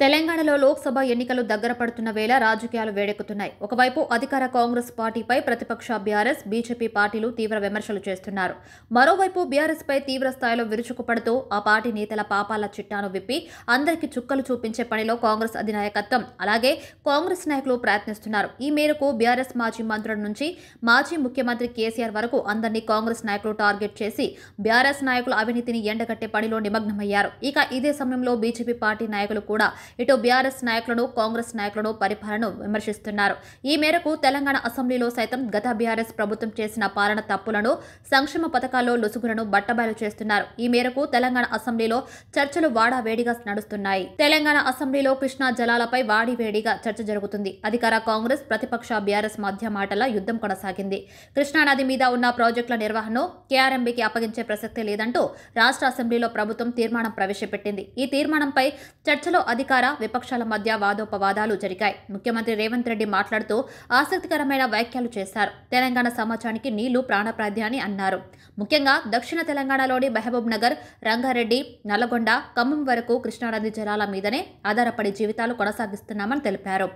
తెలంగాణలో లోక్సభ ఎన్నికలు దగ్గర పడుతున్న వేళ రాజకీయాలు వేడెక్కుతున్నాయి. ఒకవైపు అధికార కాంగ్రెస్ పార్టీపై ప్రతిపక్ష బీఆర్ఎస్, బీజేపీ పార్టీలు తీవ్ర విమర్శలు చేస్తున్నారు. మరోవైపు బీఆర్ఎస్ పై తీవ్ర స్థాయిలో విరుచుకుపడుతూ ఆ పార్టీ నేతల పాపాల చిట్టాను విప్పి అందరికీ చుక్కలు చూపించే పనిలో కాంగ్రెస్ అధినాయకత్వం అలాగే కాంగ్రెస్ నాయకులు ప్రయత్నిస్తున్నారు. ఈ మేరకు బీఆర్ఎస్ మాజీ మంత్రుల నుంచి మాజీ ముఖ్యమంత్రి కేసీఆర్ వరకు అందరినీ కాంగ్రెస్ నాయకులు టార్గెట్ చేసి బీఆర్ఎస్ నాయకుల అవినీతిని ఎండగట్టే పనిలో నిమగ్నమయ్యారు. ఇక ఇదే సమయంలో బీజేపీ పార్టీ నాయకులు కూడా ఇటు బీఆర్ఎస్ నాయకులను, కాంగ్రెస్ నాయకులను పరిపాలనను విమర్శిస్తున్నారు. ఈ మేరకు తెలంగాణ అసెంబ్లీలో సైతం గత బీఆర్ఎస్ ప్రభుత్వం చేసిన పాలన తప్పులను, సంక్షేమ పథకాల్లో లొసుగులను బట్టబయలు చేస్తున్నారు. ఈ మేరకు తెలంగాణ అసెంబ్లీలో చర్చలు వాడావేడిగా నడుస్తున్నాయి. తెలంగాణ అసెంబ్లీలో కృష్ణా జలాలపై వాడివేడిగా చర్చ జరుగుతుంది. అధికార కాంగ్రెస్, ప్రతిపక్ష బీఆర్ఎస్ మధ్య మాటల యుద్ధం కొనసాగింది. కృష్ణానది మీద ఉన్న ప్రాజెక్టుల నిర్వహణను కేఆర్ఎంబీకి అప్పగించే ప్రసక్తే లేదంటూ రాష్ట్ర అసెంబ్లీలో ప్రభుత్వం తీర్మానం ప్రవేశపెట్టింది. ఈ తీర్మానంపై చర్చలో అధికార, విపక్షాల మధ్య వాదోపవాదాలు జరిగాయి. ముఖ్యమంత్రి రేవంత్ రెడ్డి మాట్లాడుతూ ఆసక్తికరమైన వ్యాఖ్యలు చేశారు. తెలంగాణ సమాజానికి నీళ్లు ప్రాణప్రాధ్యాన్ని అన్నారు. ముఖ్యంగా దక్షిణ తెలంగాణలోని మహబూబ్ నగర్, రంగారెడ్డి, నల్లగొండ, ఖమ్మం వరకు కృష్ణానది జలాల మీదనే ఆధారపడి జీవితాలు కొనసాగిస్తున్నామని తెలిపారు.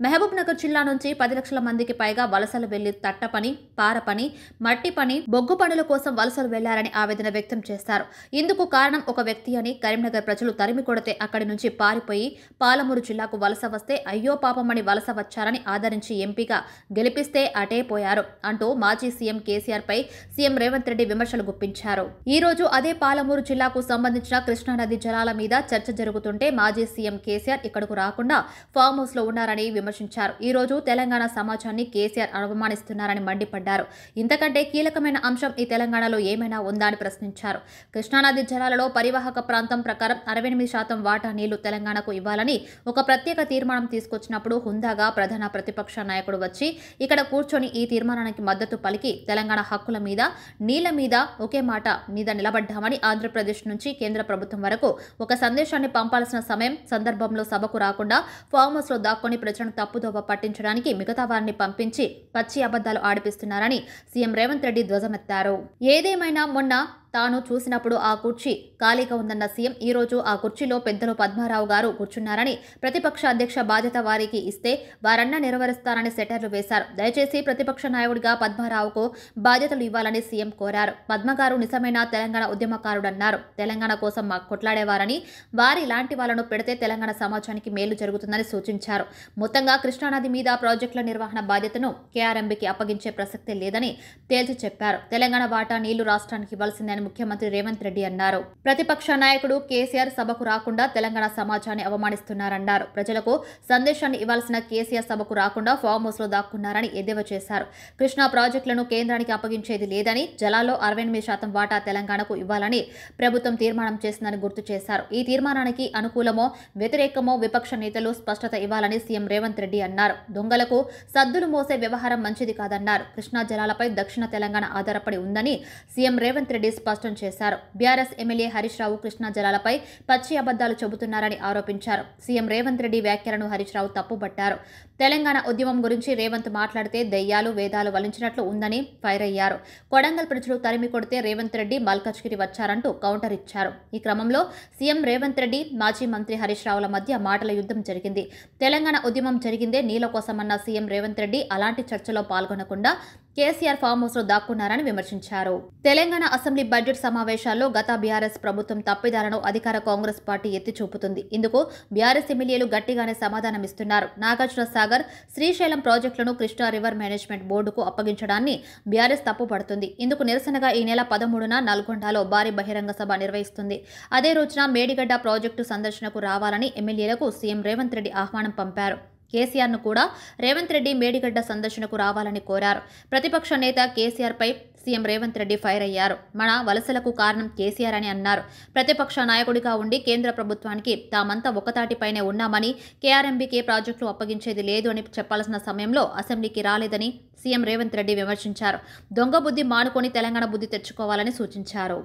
మహబూబ్ నగర్ జిల్లా నుంచి 10 లక్షల మందికి పైగా వలసలు వెళ్లి తట్ట పని, పార పని, మట్టి పని, బొగ్గు పనుల కోసం వలసలు వెళ్లారని ఆవేదన వ్యక్తం చేశారు. ఇందుకు కారణం ఒక వ్యక్తి అని, కరీంనగర్ ప్రజలు తరిమి కొడితే అక్కడి నుంచి పారిపోయి పాలమూరు జిల్లాకు వలస వస్తే అయ్యో పాపమని వలస వచ్చారని ఆదరించి ఎంపీగా గెలిపిస్తే అటే పోయారు అంటూ మాజీ సీఎం కేసీఆర్ పై సీఎం రేవంత్ రెడ్డి విమర్శలు గుప్పించారు. ఈ రోజు అదే పాలమూరు జిల్లాకు సంబంధించిన కృష్ణానది జలాల మీద చర్చ జరుగుతుంటే మాజీ సీఎం కేసీఆర్ ఇక్కడకు రాకుండా ఫామ్ హౌస్ లో ఉన్నారని విమర్శించారు. ఈ రోజు తెలంగాణ సమాజాన్ని కేసీఆర్ అవమానిస్తున్నారని మండిపడ్డారు. ఇంతకంటే కీలకమైన అంశం ఈ తెలంగాణలో ఏమైనా ఉందా అని ప్రశ్నించారు. కృష్ణానది జలాలలో పరివాహక ప్రాంతం ప్రకారం 68% వాటా నీళ్లు తెలంగాణకు ఇవ్వాలని ఒక ప్రత్యేక తీర్మానం తీసుకొచ్చినప్పుడు హుందాగా ప్రధాన ప్రతిపక్ష నాయకుడు వచ్చి ఇక్కడ కూర్చొని ఈ తీర్మానానికి మద్దతు పలికి తెలంగాణ హక్కుల మీద, నీళ్ల మీద ఒకే మాట మీద నిలబడ్డామని ఆంధ్రప్రదేశ్ నుంచి కేంద్ర ప్రభుత్వం వరకు ఒక సందేశాన్ని పంపాల్సిన సమయం, సందర్భంలో సభకు రాకుండా ఫామ్ హౌస్ లో దాక్కొని ప్రజలను తప్పుదోవ పట్టించడానికి మిగతా వారిని పంపించి పచ్చి అబద్దాలు ఆడిపిస్తున్నారని సీఎం రేవంత్ రెడ్డి ధ్వజమెత్తారు. ఏదేమైనా మొన్న తాను చూసినప్పుడు ఆ కుర్చీ ఖాళీగా ఉందన్న సీఎం ఈ రోజు ఆ కుర్చీలో పెద్దలు పద్మారావు గారు కూర్చున్నారని, ప్రతిపక్ష అధ్యక్ష బాధ్యత వారికి ఇస్తే వారన్నా నెరవేరుస్తారని సెటర్లు వేశారు. దయచేసి ప్రతిపక్ష నాయకుడిగా పద్మారావుకు బాధ్యతలు ఇవ్వాలని సీఎం కోరారు. పద్మగారు నిజమైన తెలంగాణ ఉద్యమకారుడన్నారు. తెలంగాణ కోసం కొట్లాడేవారని, వారి లాంటి వాళ్లను పెడితే తెలంగాణ సమాజానికి మేలు జరుగుతుందని సూచించారు. మొత్తంగా కృష్ణానది మీద ప్రాజెక్టుల నిర్వహణ బాధ్యతను కేఆర్ఎంబీకి అప్పగించే ప్రసక్తే లేదని తేల్చి చెప్పారు. తెలంగాణ వాటా నీళ్లు రాష్ట్రానికి ఇవ్వాల్సిందని ముఖ్యమంత్రి రేవంత్ రెడ్డి అన్నారు. ప్రతిపక్ష నాయకుడు కేసీఆర్ సభకు రాకుండా తెలంగాణ సమాజాన్ని అవమానిస్తున్నారన్నారు. ప్రజలకు సందేశాన్ని ఇవ్వాల్సిన కేసీఆర్ సభకు రాకుండా ఫామ్ హౌస్ లో దాక్కున్నారని ఎద్దేవా చేశారు. కృష్ణా ప్రాజెక్టులను కేంద్రానికి అప్పగించేది లేదని, జలాల్లో 68% వాటా తెలంగాణకు ఇవ్వాలని ప్రభుత్వం తీర్మానం చేసిందని గుర్తు చేశారు. ఈ తీర్మానానికి అనుకూలమో వ్యతిరేకమో విపక్ష నేతలు స్పష్టత ఇవ్వాలని సీఎం రేవంత్ రెడ్డి అన్నారు. దొంగలకు సద్దులు మోసే వ్యవహారం మంచిది కాదన్నారు. కృష్ణా జలాలపై దక్షిణ తెలంగాణ ఆధారపడి ఉందని సీఎం రేవంత్ రెడ్డి స్పష్టం చేశారు. బీఆర్ఎస్ ఎమ్మెల్యే హరీష్ రావు కృష్ణా జలాలపై పచ్చి అబద్దాలు చెబుతున్నారని ఆరోపించారు. సీఎం రేవంత్ రెడ్డి వ్యాఖ్యలను హరీష్ రావు తప్పుపట్టారు. తెలంగాణ ఉద్యమం గురించి రేవంత్ మాట్లాడితే దెయ్యాలు, వేదాలు వలించినట్లు ఉందని ఫైర్ అయ్యారు. కొడంగల్ ప్రజలు తరిమి కొడితే రేవంత్ రెడ్డి మల్కజ్గిరి వచ్చారంటూ కౌంటర్ ఇచ్చారు. ఈ క్రమంలో సీఎం రేవంత్ రెడ్డి, మాజీ మంత్రి హరీష్ రావుల మధ్య మాటల యుద్ధం జరిగింది. తెలంగాణ ఉద్యమం జరిగిందే నీళ్ల కోసమన్న సీఎం రేవంత్ రెడ్డి అలాంటి చర్చలో పాల్గొనకుండా కేసీఆర్ ఫామ్ హౌస్ లో దాక్కున్నారని విమర్శించారు. తెలంగాణ అసెంబ్లీ బడ్జెట్ సమావేశాల్లో గత బీఆర్ఎస్ ప్రభుత్వం తప్పిదాలను అధికార కాంగ్రెస్ పార్టీ ఎత్తి చూపుతుంది. ఇందుకు బీఆర్ఎస్ ఎమ్మెల్యేలు గట్టిగానే సమాధానమిస్తున్నారు. నాగార్జున సాగర్, శ్రీశైలం ప్రాజెక్టులను కృష్ణా రివర్ మేనేజ్మెంట్ బోర్డుకు అప్పగించడాన్ని బీఆర్ఎస్ తప్పుపడుతుంది. ఇందుకు నిరసనగా ఈ నెల 13న నల్గొండలో భారీ బహిరంగ సభ నిర్వహిస్తుంది. అదే రోజున మేడిగడ్డ ప్రాజెక్టు సందర్శనకు రావాలని ఎమ్మెల్యేలకు సీఎం రేవంత్ రెడ్డి ఆహ్వానం పంపారు. కేసీఆర్ను కూడా రేవంత్ రెడ్డి మేడిగడ్డ సందర్శనకు రావాలని కోరారు. ప్రతిపక్ష నేత కేసీఆర్ పై సీఎం రేవంత్ రెడ్డి ఫైర్ అయ్యారు. మన వలసలకు కారణం కేసీఆర్ అని అన్నారు. ప్రతిపక్ష నాయకుడిగా ఉండి కేంద్ర ప్రభుత్వానికి తామంతా ఒకతాటిపైనే ఉన్నామని, కేఆర్ఎంబీకే ప్రాజెక్టులు అప్పగించేది లేదు అని చెప్పాల్సిన సమయంలో అసెంబ్లీకి రాలేదని సీఎం రేవంత్ రెడ్డి విమర్శించారు. దొంగ బుద్ధి మానుకొని తెలంగాణ బుద్ధి తెచ్చుకోవాలని సూచించారు.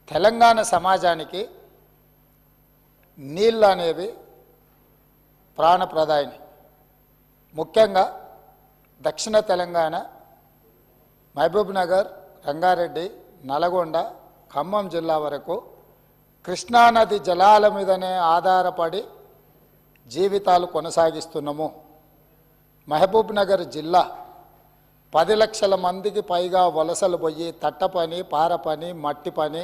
తెలంగాణ సమాజానికి నీళ్ళు అనేవి ప్రాణప్రదాయిని. ముఖ్యంగా దక్షిణ తెలంగాణ మహబూబ్ నగర్, రంగారెడ్డి, నల్గొండ, ఖమ్మం జిల్లా వరకు కృష్ణానది జలాల మీదనే ఆధారపడి జీవితాలు కొనసాగిస్తున్నాము. మహబూబ్ నగర్ జిల్లా 10 లక్షల మందికి పైగా వలసలు పోయి తట్ట పని, పార పని, మట్టి పని,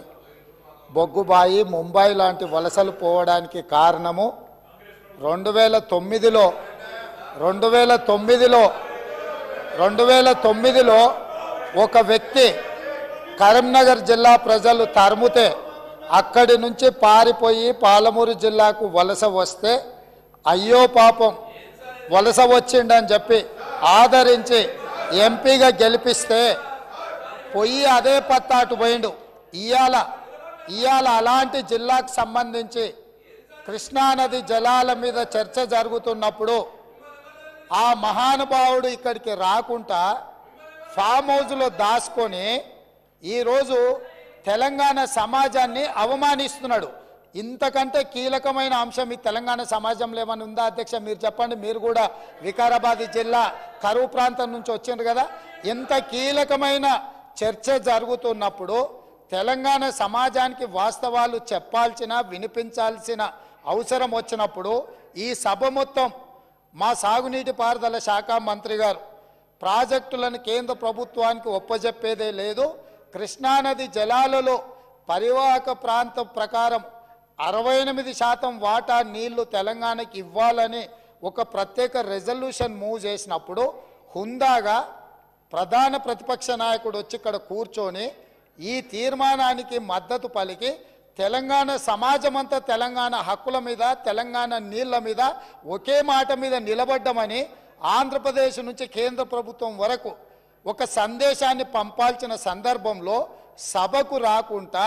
బొగ్గుబాయి, ముంబై లాంటి వలసలు పోవడానికి కారణము 2009లో ఒక వ్యక్తి కరీంనగర్ జిల్లా ప్రజలు తరుముతే అక్కడి నుంచి పారిపోయి పాలమూరు జిల్లాకు వలస వస్తే అయ్యో పాపం వలస వచ్చిండని చెప్పి ఆదరించి ఎంపీగా గెలిపిస్తే పోయి అదే పత్తాటు పోయిండు. ఇవాళ అలాంటి జిల్లాకు సంబంధించి కృష్ణానది జలాల మీద చర్చ జరుగుతున్నప్పుడు ఆ మహానుభావుడు ఇక్కడికి రాకుండా ఫామ్ హౌస్లో దాచుకొని ఈరోజు తెలంగాణ సమాజాన్ని అవమానిస్తున్నాడు. ఇంతకంటే కీలకమైన అంశం ఈ తెలంగాణ సమాజంలో ఏమైనా ఉందా అధ్యక్ష? మీరు చెప్పండి. మీరు కూడా వికారాబాద్ జిల్లా కరువు ప్రాంతం నుంచి వచ్చిండ్రు కదా. ఇంత కీలకమైన చర్చ జరుగుతున్నప్పుడు తెలంగాణ సమాజానికి వాస్తవాలు చెప్పాల్సిన, వినిపించాల్సిన అవసరం వచ్చినప్పుడు ఈ సభ మొత్తం మా సాగునీటి పారుదల శాఖ మంత్రి గారు ప్రాజెక్టులను కేంద్ర ప్రభుత్వానికి ఒప్పజెప్పేదే లేదు, కృష్ణానది జలాలలో పరివాహక ప్రాంతం ప్రకారం 68% వాటా నీళ్లు తెలంగాణకి ఇవ్వాలని ఒక ప్రత్యేక రెజల్యూషన్ మూవ్ చేసినప్పుడు హుందాగా ప్రధాన ప్రతిపక్ష నాయకుడు వచ్చి ఇక్కడ కూర్చొని ఈ తీర్మానానికి మద్దతు పలికి తెలంగాణ సమాజమంతా తెలంగాణ హక్కుల మీద, తెలంగాణ నీళ్ల మీద ఒకే మాట మీద నిలబడ్డమని ఆంధ్రప్రదేశ్ నుంచి కేంద్ర ప్రభుత్వం వరకు ఒక సందేశాన్ని పంపాల్సిన సందర్భంలో సభకు రాకుండా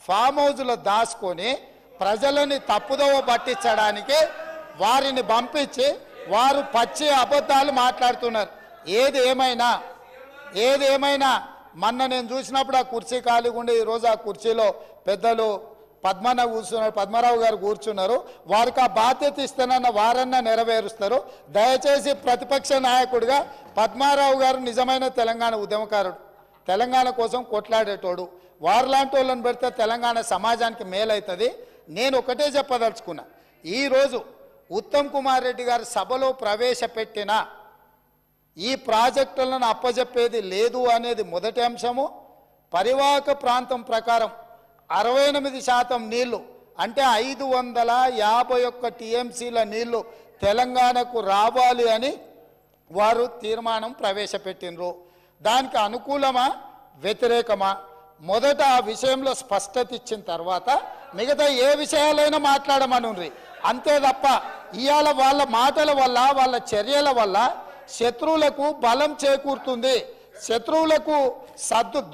ఫామ్ హౌస్లో దాచుకొని ప్రజలని తప్పుదోవ పట్టించడానికి వారిని పంపించి వారు పచ్చి అబద్ధాలు మాట్లాడుతున్నారు. ఏది ఏమైనా మొన్న నేను చూసినప్పుడు ఆ కుర్చీ ఖాళీగా ఉండే ఈరోజు ఆ కుర్చీలో పెద్దలు పద్మరావు గారు కూర్చున్నారు. వారికి ఆ బాధ్యత ఇస్తానన్న వారన్నా నెరవేరుస్తారు. దయచేసి ప్రతిపక్ష నాయకుడిగా పద్మారావు గారు నిజమైన తెలంగాణ ఉద్యమకారుడు, తెలంగాణ కోసం కొట్లాడేటోడు. వారిలాంటి వాళ్ళని పెడితే తెలంగాణ సమాజానికి మేలవుతుంది. నేను ఒకటే చెప్పదలుచుకున్నా, ఈరోజు ఉత్తమ్ కుమార్ రెడ్డి గారు సభలో ప్రవేశపెట్టిన ఈ ప్రాజెక్టులను అప్పజెప్పేది లేదు అనేది మొదటి అంశము. పరివాహక ప్రాంతం ప్రకారం 68% నీళ్లు అంటే 551 టీఎంసీల నీళ్లు తెలంగాణకు రావాలి అని వారు తీర్మానం ప్రవేశపెట్టినరు. దానికి అనుకూలమా వ్యతిరేకమా మొదట ఆ విషయంలో స్పష్టత ఇచ్చిన తర్వాత మిగతా ఏ విషయాలైనా మాట్లాడమనుండ్రి. అంతే తప్ప ఇవాళ వాళ్ళ మాటల వల్ల, వాళ్ళ చర్యల వల్ల శత్రువులకు బలం చేకూరుతుంది. శత్రువులకు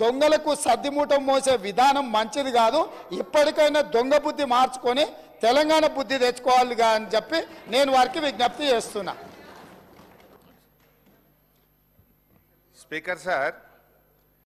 దొంగలకు సద్దిమూటం మోసే విధానం మంచిది కాదు. ఇప్పటికైనా దొంగ బుద్ధి మార్చుకొని తెలంగాణ బుద్ధి తెచ్చుకోవాలిగా అని చెప్పి నేను వారికి విజ్ఞప్తి చేస్తున్నా. Speaker sir,